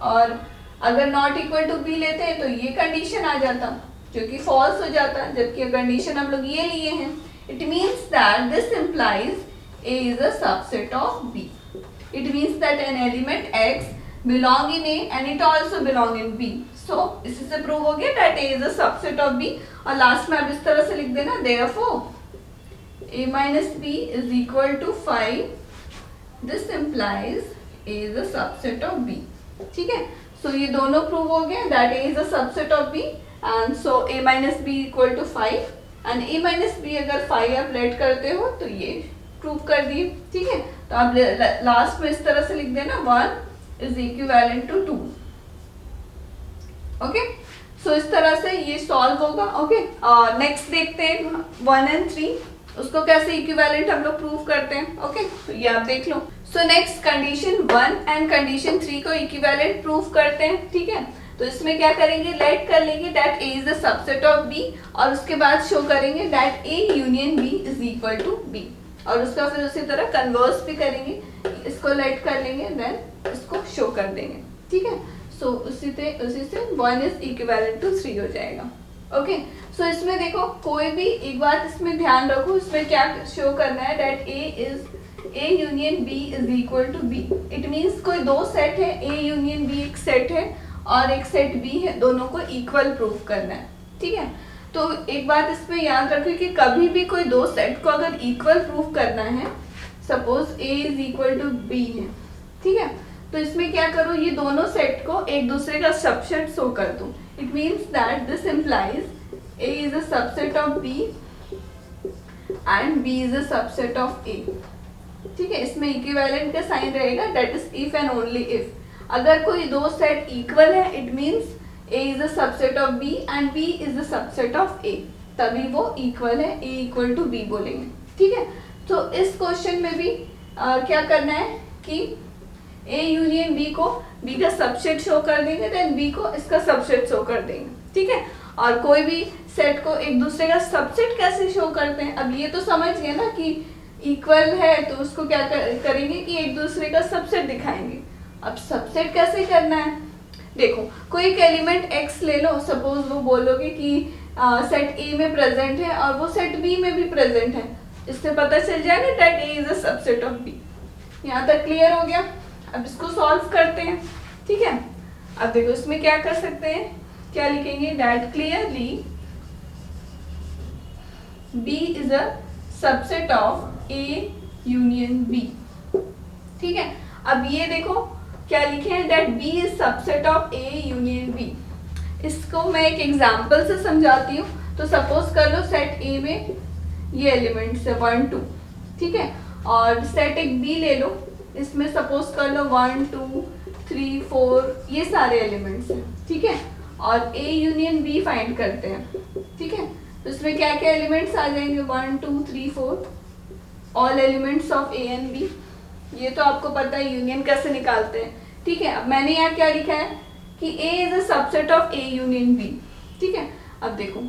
और अगर नॉट इक्वल टू b लेते हैं तो ये कंडीशन आ जाता जो कि फॉल्स हो जाता, जबकि कंडीशन हम लोग ये लिए हैं। It means that this implies a is a subset of b। It means that N element x belong in a and it also belong in b। so इसी से प्रूव हो गया that a is a subset of b। और last में आप इस तरह से लिख देना therefore a minus b is equal to 5। this implies a is a subset of b। ठीक है, so ये दोनों प्रूव हो गया that a is a subset of b and so a minus b equal to 5 and a minus b अगर 5 आप late करते हो तो ये प्रूव कर दिए। ठीक है, तो आप लास्ट में इस तरह से लिख देना 1 is equivalent to 2। Okay, so इस तरह से ये सॉल्व होगा। ओके, नेक्स्ट देखते हैं 1 and 3 उसको कैसे इक्विवेलेंट हम लोग प्रूव करते हैं। ओके, तो ये आप देख लो। So next condition 1 and condition 3 को इक्विवेलेंट प्रूव करते हैं। ठीक है, तो इसमें क्या करेंगे, लेट कर लेंगे that a is the subset of b और उसके बाद शो करेंगे that a union b is equal to b और उसका फिर उसी तरह कन्वर्स भी करेंगे, इसको लेट कर लेंगे देन इसको शो कर देंगे। ठीक है, सो उसी से 1 इज इक्विवेलेंट टू 3 हो जाएगा। ओके, सो इसमें देखो कोई भी एक बात इसमें ध्यान रखो, इसमें क्या शो करना है that a union b is equal to b। It means कोई दो सेट है, a यूनियन b एक सेट है और एक सेट b है, दोनों को इक्वल प्रूव करना है। ठीक है, तो एक बात इसमें याद रखो कि कभी भी कोई दो सेट को अगर इक्वल प्रूव करना है, suppose a is equal to b है। ठीक है, तो इसमें क्या करो, ये दोनों सेट को एक दूसरे का सबसेट शो कर दो। It means that this implies a is a subset of b and b is a subset of a। ठीक है, इसमें इक्विवेलेंट का साइन रहेगा that is if and only if. अगर कोई दो सेट इक्वल है it means a is a subset of b and b is a subset of a, तभी वो इक्वल है, a इक्वल टू b बोलेंगे। ठीक है, तो इस क्वेश्चन में भी क्या करना है कि a यूनियन b को b का सबसेट शो कर देंगे देन b को इसका सबसेट शो कर देंगे। ठीक है, और कोई भी सेट को एक दूसरे का सबसेट कैसे शो करते हैं, अब ये तो समझ गए ना कि इक्वल है तो उसको क्या करेंगे कि एक दूसरे का सबसेट दिखाएंगे। अब सबसेट कैसे करना है, देखो कोई एक एलिमेंट x ले लो, सपोज वो बोलोगे कि सेट a में प्रेजेंट है और वो सेट b में भी प्रेजेंट है, इससे पता चल जाएगा that a is a subset of b। यहाँ तक क्लियर हो गया। अब इसको सॉल्व करते हैं। ठीक है, अब देखो इसमें क्या कर सकते हैं, क्या लिखेंगे that clearly b is a subset of a union b। ठीक है, अब ये देखो क्या लिखे हैं that b is subset of a union b। इसको मैं एक एग्जांपल से समझाती हूँ। तो सपोज कर लो सेट a में ये एलिमेंट्स है 1 2। ठीक है, और सेट एक b ले लो, इसमें सपोज कर लो 1 2 3 4 ये सारे एलिमेंट्स हैं। ठीक है, और a यूनियन b फाइंड करते हैं। ठीक है, तो इसमें क्या क्या एलिमेंट्स आ जाएंगे 1 2 3 4 all elements of a and b। ये तो आपको पता है यूनियन कैसे निकालते हैं। ठीक है, अब मैंने यहाँ क्या लिखा है कि a is a subset of a union b। ठीक है, अब देखो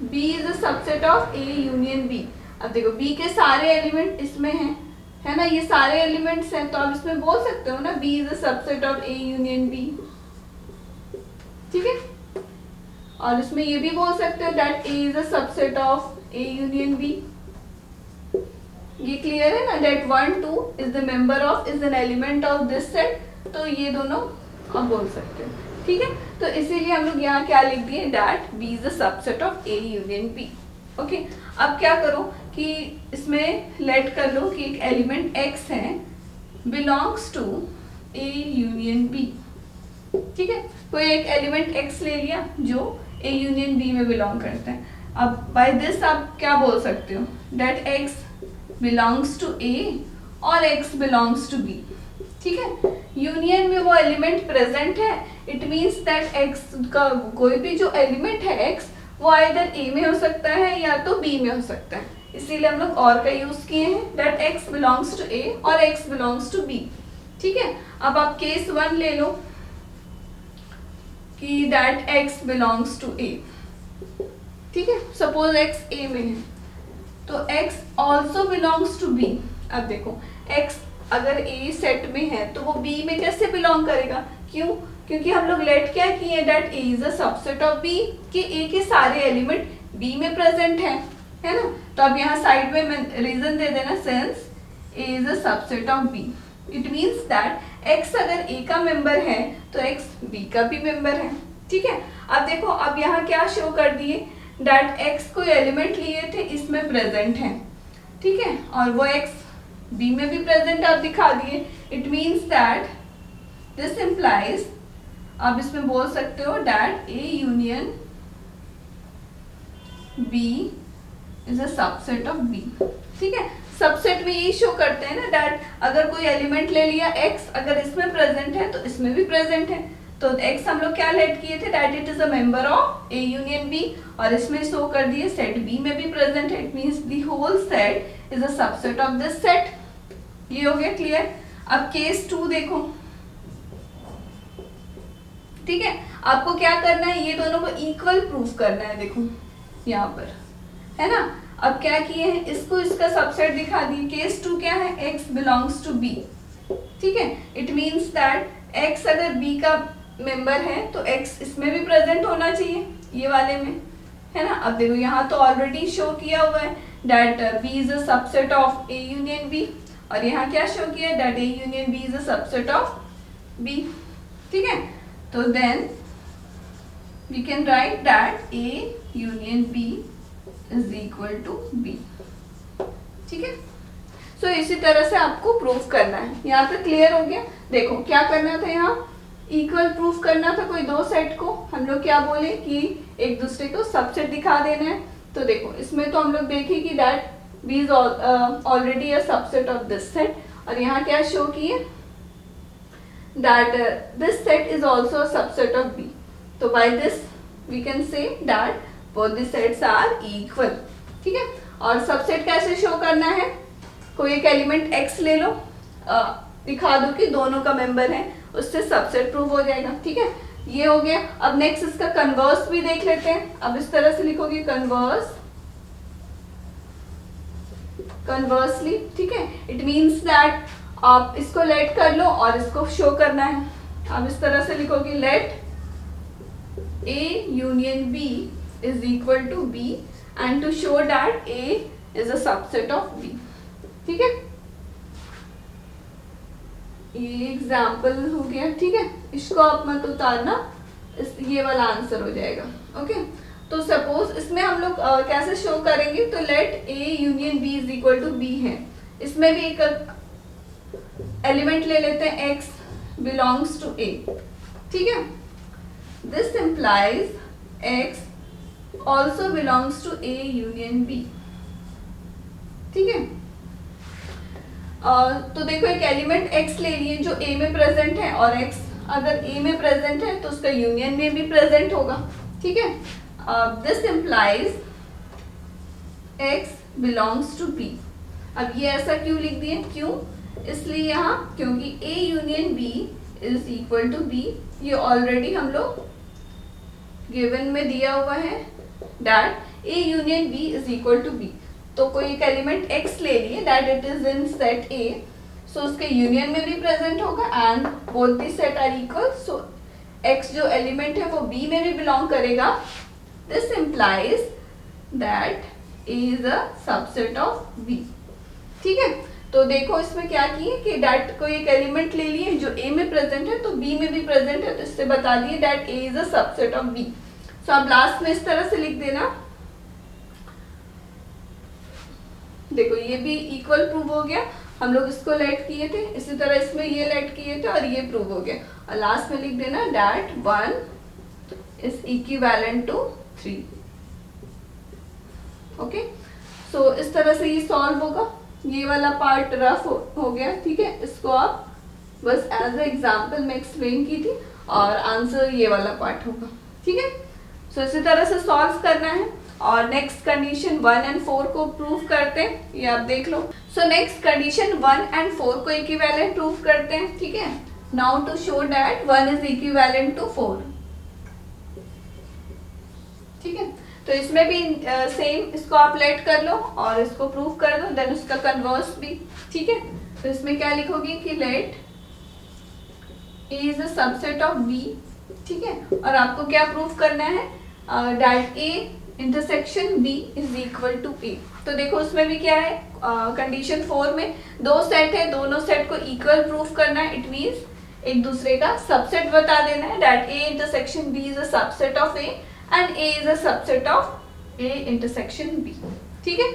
b is a subset of a union b। अब देखो b के सारे एलिमेंट इसमें हैं, है ना, ये सारे एलिमेंट्स हैं, तो आप इसमें बोल सकते हो ना b is a subset of a union b। ठीक है, और इसमें ये भी बोल सकते हो that a is a subset of a union b। ये क्लियर है ना, that 1 2 is the member of is an element of this set, तो ये दोनों आप बोल सकते हो। ठीक है, तो इसीलिए हम लोग यहाँ क्या लिख दिए that b is the subset of a union b। Okay, अब क्या करो कि इसमें लेट कर लो कि एक एलिमेंट x है belongs to a union b। ठीक है, कोई एक एलिमेंट x ले लिया जो a यूनियन b में बिलोंग करता है। अब बाय दिस आप क्या बोल सकते हो, that x belongs to A और x बिलोंग्स टू B, ठीक है। यूनियन में वो एलिमेंट प्रेजेंट है, इट मींस दैट x का कोई भी जो एलिमेंट है x वो आइदर A में हो सकता है या तो B में हो सकता है, इसीलिए हम लोग और का यूज किए हैं, that x belongs to A और x बिलोंग्स टू B, ठीक है। अब आप केस 1 ले लो कि that x belongs to A, ठीक है। सपोज x A में है तो x also belongs to B। अब देखो x अगर A सेट में है तो वो B में कैसे बिलोंग करेगा, क्यों, क्योंकि हम लोग लेट क्या किए, that A is a subset of B, कि A के सारे एलिमेंट B में प्रेजेंट है ना। तो अब यहाँ साइड में रीजन दे देना, since A is a subset of B, it means that x अगर A का मेंबर है तो x B का भी मेंबर है, ठीक है। अब देखो अब यहाँ क्या शो कर दिए, दैट x कोई एलिमेंट लिए थे इसमें प्रेजेंट है, ठीक है, और वो x B में भी प्रेजेंट आप दिखा दिए, it means that this implies, आप इसमें बोल सकते हो that A union B is a subset of B, ठीक है। सबसेट में यही शो करते हैं ना, दैट अगर कोई एलिमेंट ले लिया x अगर इसमें प्रेजेंट है तो इसमें भी प्रेजेंट है, तो x हम लोग क्या लेट किए थे, that it is a member of A union B, और इसमें शो कर दिए सेट B में भी प्रेजेंट है, it means the whole set is a subset of this set. ये हो गया क्लियर। अब केस 2 देखो, ठीक है, आपको क्या करना है, ये दोनों को इक्वल प्रूफ करना है, देखो यहाँ पर है ना। अब क्या किए हैं, इसको इसका सबसेट दिखा दिए। केस 2 क्या है, x बिलोंग्स टू B, ठीक है, इट मींस दैट x अगर B का मेंबर है तो x इसमें भी प्रेजेंट होना चाहिए, ये वाले में, है ना। अब देखो यहाँ तो ऑलरेडी शो किया हुआ है that B is a subset of A union B, और यहाँ क्या शो किया, that A union B is a subset of B, ठीक है। तो then we can write that A union B is equal to B, ठीक है। सो इसी तरह से आपको प्रूफ करना है। यहाँ पे क्लियर हो गया। देखो क्या करना था, यहाँ इक्वल प्रूफ करना था कोई दो सेट को, हम लोग क्या बोले कि एक दूसरे को सबसेट दिखा देना है। तो देखो इसमें तो हम लोग देखे कि that B is already a subset of this set, और यहाँ क्या शो किए, that this set is also a subset of B। तो by this we can say that both the sets are equal, ठीक है। और सबसेट कैसे show करना है, कोई एक एलिमेंट x ले लो, दिखा दो कि दोनों का मेंबर है, उससे सबसेट प्रूव हो जाएगा, ठीक है। ये हो गया। अब नेक्स्ट इसका कन्वर्स भी देख लेते हैं। अब इस तरह से लिखोगे कन्वर्सली, ठीक है, इट मींस दैट आप इसको लेट कर लो और इसको शो करना है। अब इस तरह से लिखोगे let A union B is equal to B and to show that A is a subset of B, ठीक है। ये एग्जाम्पल हो गया, ठीक है, इसको आप मत उतारना, ये वाला आंसर हो जाएगा, ओके। तो सपोज इसमें हम लोग कैसे शो करेंगे, तो let A union B is equal to B है, इसमें भी एक एलिमेंट ले लेते हैं x बिलोंग्स टू A, ठीक है। This implies x also belongs to A union B, ठीक है। तो देखो एक एलिमेंट x ले लिए जो A में प्रेजेंट है, और x अगर A में प्रेजेंट है तो उसका यूनियन में भी प्रेजेंट होगा, ठीक है। This implies x belongs to B। अब ये ऐसा क्यों लिख दिए, क्यों, इसलिए यहाँ क्योंकि A union B is equal to B, ये ऑलरेडी हम लोग गिवन में दिया हुआ है that A union B is equal to B। तो कोई एक एलिमेंट x ले लिए that it is in set A, so उसके यूनियन में भी प्रेजेंट होगा and both the set are equal, so x जो एलिमेंट है वो B में भी बिलोंग करेगा। This implies that A is a subset of B, ठीक है। तो देखो इसमें क्या किए कि that कोई एक एलिमेंट ले लिए जो A में प्रेजेंट है तो B में भी प्रेजेंट है, तो इससे बता दिए that A is a subset of B। तो आप लास्ट में इस तरह से लिख देना, देखो ये भी इक्वल प्रूव हो गया, हम लोग इसको लेट किए थे, इसी तरह इसमें ये लेट किए थे और ये प्रूव हो गया, और लास्ट में लिख देना that 1 is equivalent to 3, okay, so इस तरह से ये सॉल्व होगा। ये वाला पार्ट रफ हो गया, ठीक है, इसको आप बस एज ए एग्जाम्पल में एक्सप्लेन की थी और आंसर ये वाला पार्ट होगा, ठीक है। सो इसी तरह से सॉल्व करना है और नेक्स्ट कंडीशन 1 एंड 4 को प्रूव करते हैं, ये आप देख लो। सो नेक्स्ट कंडीशन 1 एंड 4 को इक्विवेलेंट प्रूव करते हैं, ठीक है। Now to show that 1 is equivalent to 4, ठीक है। तो इसमें भी सेम इसको आप लेट कर लो और इसको प्रूव कर दो, देन उसका कन्वर्स भी, ठीक है। तो इसमें क्या लिखोगे कि let A is a subset of B, ठीक है। और आपको क्या प्रूव करना है, that A intersection B is equal to A। तो देखो उसमें भी क्या है, कंडीशन 4 में दो सेट है, दोनों सेट को इक्वल प्रूव करना है। इट मीन्स एक दूसरे का सबसेट बता देना है, that A intersection B is a subset of A and A is a subset of A intersection B, ठीक है।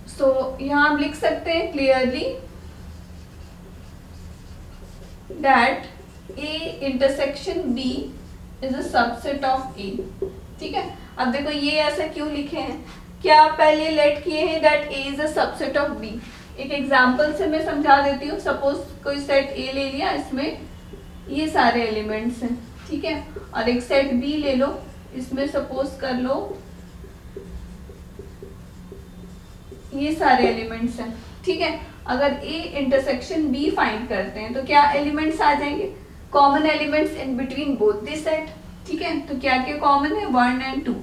सो यहाँ हम लिख सकते हैं clearly that A intersection B is a subset of A, ठीक है। अब देखो ये ऐसा क्यों लिखे हैं, क्या पहले लेट किए हैं that A is a subset of B। एक एग्जाम्पल से मैं समझा देती हूँ। सपोज कोई सेट A ले लिया, इसमें ये सारे एलिमेंट्स हैं, ठीक है, और एक सेट B ले लो, इसमें सपोज कर लो ये सारे एलिमेंट्स हैं, ठीक है। अगर A इंटरसेक्शन B फाइंड करते हैं तो क्या एलिमेंट्स आ जाएंगे, common elements in between both this set, ठीक है। तो क्या क्या कॉमन है, 1 एंड 2,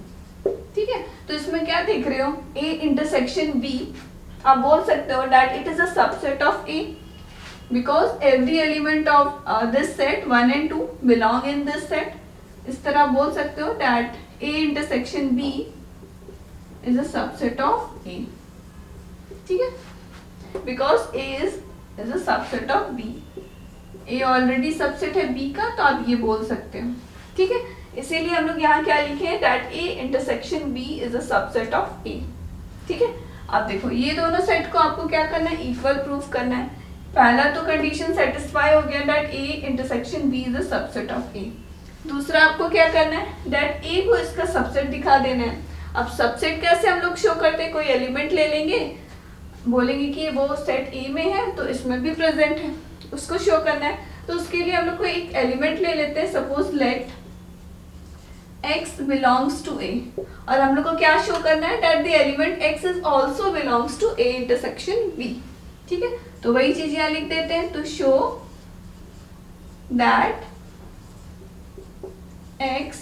ठीक है। तो इसमें क्या देख रहे हो, A इंटरसेक्शन B, आप बोल सकते हो that it is a subset of A because every element of this set 1 and 2 belong in this set. इस तरह बोल सकते हो that A intersection B is a subset of A, ठीक है, because A is a subset of B। A already subset है B का, तो आप ये बोल सकते हो, ठीक है। इसीलिए हम लोग यहाँ क्या लिखे हैं, that A intersection B is a subset of A, ठीक है। अब देखो ये दोनों सेट को आपको क्या करना है, इक्वल प्रूफ करना है। पहला तो कंडीशन सेटिस्फाई हो गया that A intersection B is a subset of A। दूसरा आपको क्या करना है, दैट A को इसका सबसेट दिखा देना है। अब सबसेट कैसे हम लोग शो करते हैं, कोई एलिमेंट ले लेंगे, बोलेंगे कि वो सेट A में है तो इसमें भी प्रेजेंट है, उसको शो करना है। तो उसके लिए हम लोग को एक एलिमेंट ले लेते हैं, suppose let X belongs to A, और हम लोग को क्या शो करना है, that the element X is also belongs to A intersection B, ठीक है। तो वही चीज यहाँ लिख देते हैं, to show that X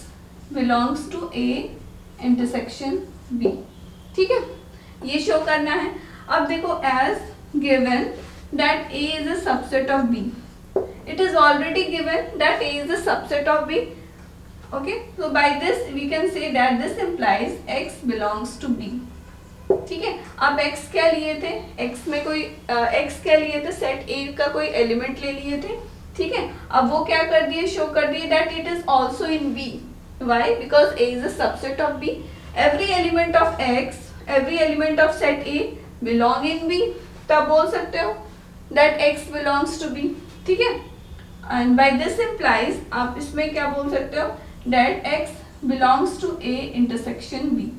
belongs to A intersection B, ठीक है, ये शो करना है। अब देखो as given that A is a subset of B, it is already given that A is a subset of B, okay, so by this we can say that this implies X belongs to B, ठीक है। अब X क्या लिए थे, X में कोई X क्या लिए थे, सेट A का कोई एलिमेंट ले लिए थे, ठीक है। अब वो क्या कर दिए, शो कर दिए that it is also in B, why, because A is a subset of B। Every element of X, every element of set A belong in B, तो आप बोल सकते हो that X belongs to B, ठीक है। And by this implies, आप इसमें क्या बोल सकते हो, that X belongs to A intersection B,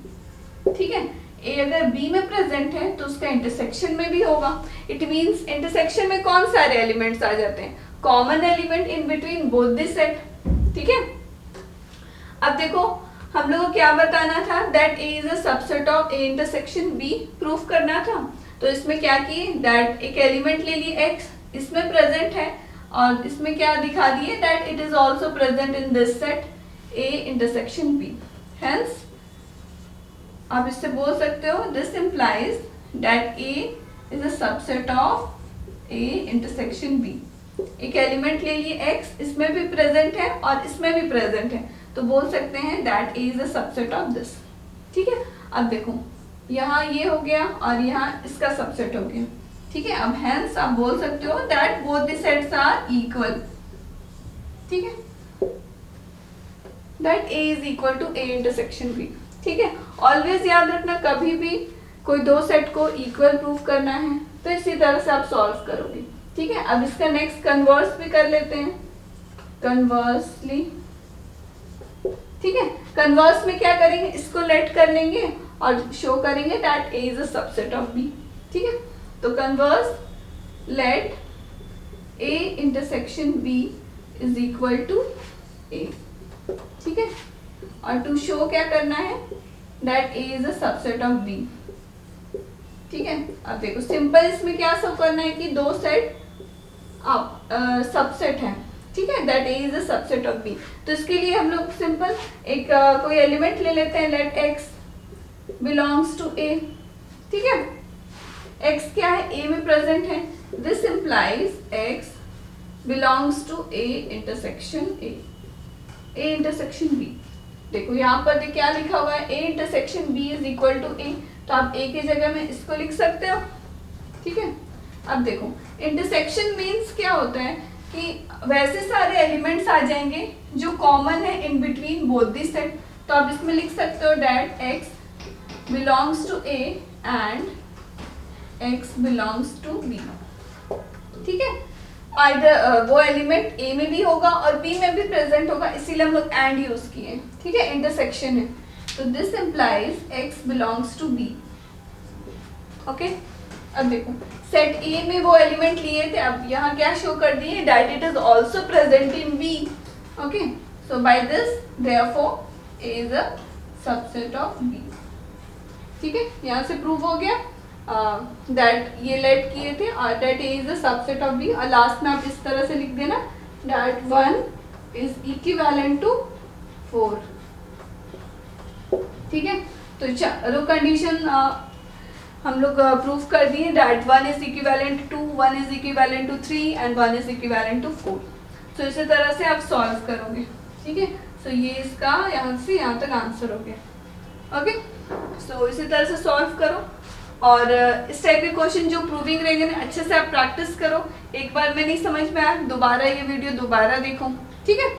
ठीक है। A अगर B में प्रेजेंट है तो उसका इंटरसेक्शन में भी होगा। इट मींस इंटरसेक्शन में कौन सारे एलिमेंट्स आ जाते हैं, common element in between both this set, ठीक है। अब देखो हम लोग को क्या बताना था, that A is a subset of A intersection B proof करना था। तो इसमें क्या किए, दैट एक एलिमेंट ले लिए X, इसमें प्रेजेंट है, और इसमें क्या दिखा दिए, that it is also present in this set A intersection B। Hence आप इससे बोल सकते हो, this implies that A is a subset of A intersection B। एक एलिमेंट ले लिए X, इसमें भी प्रेजेंट है और इसमें भी प्रेजेंट है, तो बोल सकते हैं that A is a subset of this, ठीक है। अब देखो यहाँ ये हो गया और यहाँ इसका सबसेट हो गया, ठीक है। अब हेंस आप बोल सकते हो that both the sets are equal, ठीक है, that A is equal to A intersection B, ठीक है। ऑलवेज याद रखना, कभी भी कोई दो सेट को इक्वल प्रूफ करना है तो इसी तरह से आप सॉल्व करोगे, ठीक है। अब इसका नेक्स्ट कन्वर्स भी कर लेते हैं, कन्वर्सली, ठीक है। कन्वर्स में क्या करेंगे, इसको लेट कर लेंगे और शो करेंगे that A is a subset of B. ठीक है, तो converse let A intersection B is equal to A. ठीक है, और टू शो क्या करना है that A is a subset of B. ठीक है, अब देखो सिंपल इसमें क्या शो करना है कि दो सेट सबसेट है। ठीक है, that A is a subset of B. तो इसके लिए हम लोग सिंपल एक कोई एलिमेंट ले लेते हैं, let X belongs to A. ठीक है, एक्स क्या है, ए में प्रेजेंट है, this implies X belongs to A intersection A intersection B. देखो यहाँ पर क्या लिखा हुआ है, A intersection B is equal to A, तो आप ए की जगह में इसको लिख सकते हो। ठीक है, अब देखो इंटरसेक्शन मीन्स क्या होता है कि वैसे सारे एलिमेंट्स आ जाएंगे जो कॉमन है in between both the set. तो आप इसमें लिख सकते हो that X belongs to A and X belongs to B. ठीक है, आइदर वो एलिमेंट ए में भी होगा और बी में भी प्रेजेंट होगा, इसीलिए हम लोग एंड यूज किए। ठीक है, इंटरसेक्शन है, तो this implies X belongs to B. Okay, अब देखो सेट ए में वो एलिमेंट लिए थे, अब यहाँ क्या शो कर दिए that it is also present in B. Okay, so by this therefore A is a subset of B. ठीक है, यहाँ से प्रूव हो गया दैट ये लेट किए थे that A is a subset of B, और लास्ट में आप इस तरह से लिख देना दैट 1 इज इक्विवेलेंट टू 4। ठीक है, तो चारों कंडीशन हम लोग प्रूव कर दिए that 1 is equivalent to 2, 1 is equivalent to 3 and 1 is equivalent to 4। तो इसी तरह से आप सॉल्व करोगे। ठीक है, सो ये इसका यहाँ से यहाँ तक आंसर हो गया। ओके, सो इसी तरह से सॉल्व करो, और इस टाइप के क्वेश्चन जो प्रूविंग रहेंगे ना अच्छे से आप प्रैक्टिस करो। एक बार में नहीं समझ में आया, दोबारा ये वीडियो दोबारा देखो। ठीक है।